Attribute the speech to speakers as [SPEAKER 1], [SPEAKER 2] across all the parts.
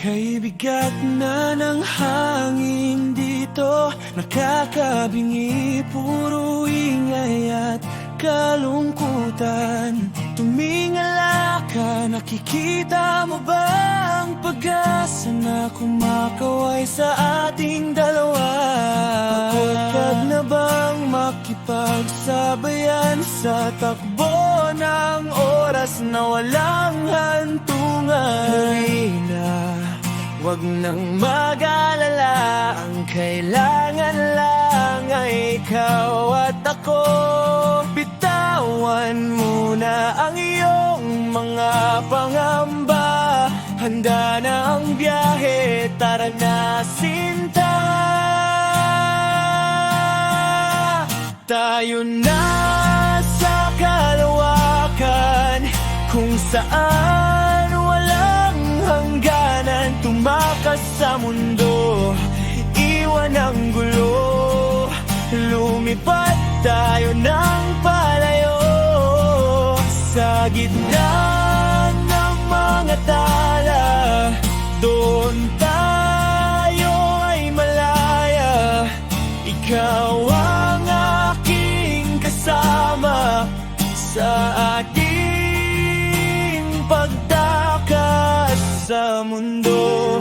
[SPEAKER 1] Kay bigat na ng hangin dito, nakakabingi, puro ingay at kalungkutan. Tumingala ka, nakikita mo ba ang pag-asa na kumakaway sa ating dalawa? Pagod ka na bang makipagsabayan sa takbo ng oras na walang hantungan? Halina, wag nang mag-alala, ang kailangan lang ay ikaw at ako. Bitawan muna ang iyong mga pangamba, handa na ang biyahe, tara na sinta. Tayo na sa kalawakan, kung saan walang hangganan. Tumakas sa mundo, iwan ang gulo, lumipad tayo ng palayo. Sa gitna ng mga tala, doon tayo ay malaya. Ikaw ang aking kasama sa ating pagtakas sa mundo.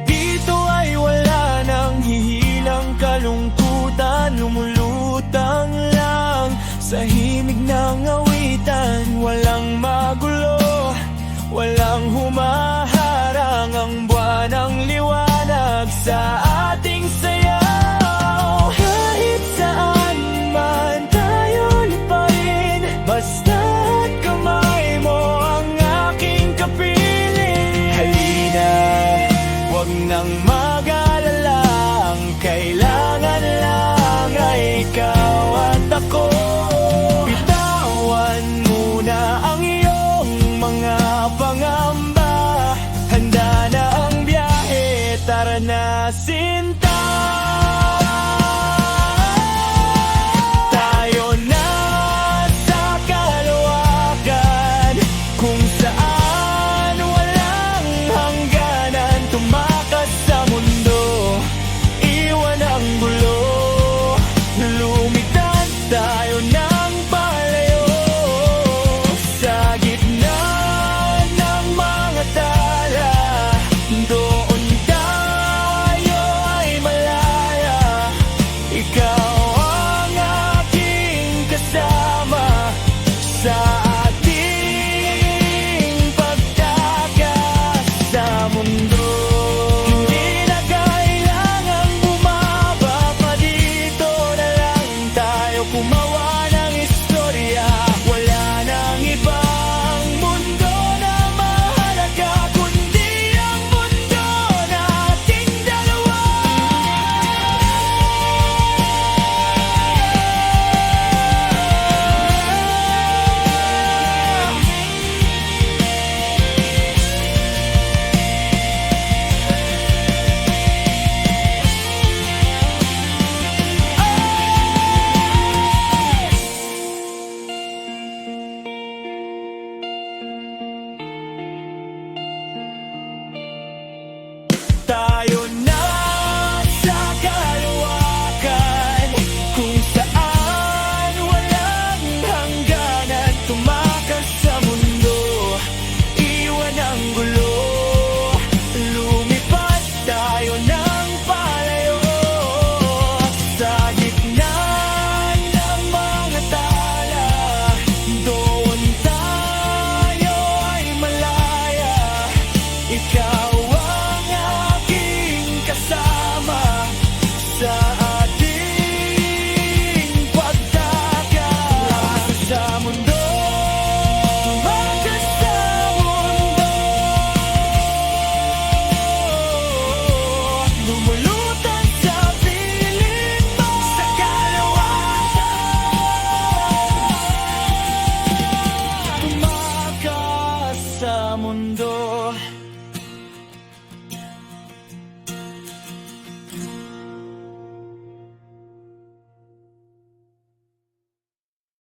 [SPEAKER 1] Dito ay wala nang hihilang kalungkutan, lumulutang lang sa himig ng awitan. Walang magulo, walang humaharang, ang buwan ang liwanag sa ating sayaw. Kahit saan man tayo liparin, basta't kamay mo ang aking kapiling. Halina, wag nang mag-alala, ang kailangan lang ay ikaw at ako. Bitawan muna ang iyong mga pangamba, handa na ang biyahe, tara na sinta. Tayo na sa kalawakan, kung saan walang hangganan. Tumakas sa mundo, iwan ang gulo, lumipad tayo ng palayo. Sa gitna ng mga tala, doon tayo ay malaya. Ikaw ang aking kasama sa ating pagtakas sa mundo. Hindi na kailangang bumaba pa, dito na lang tayo gumawa ng istorya. Wala nang ibang mundo na mahalaga, kundi ang mundo nating dalawa. Tayo na sa kalawakan, kung saan walang hangganan. Tumakas sa mundo, iwan ang gulo, lumipad tayo ng palayo. Sa gitna ng mga tala, doon tayo ay malaya. Ikaw ang aking kasama sa ating pagtakas sa mundo. Tumakas sa mundo, lumulutang sa piling mo sa kalawakan. Tumakas sa mundo.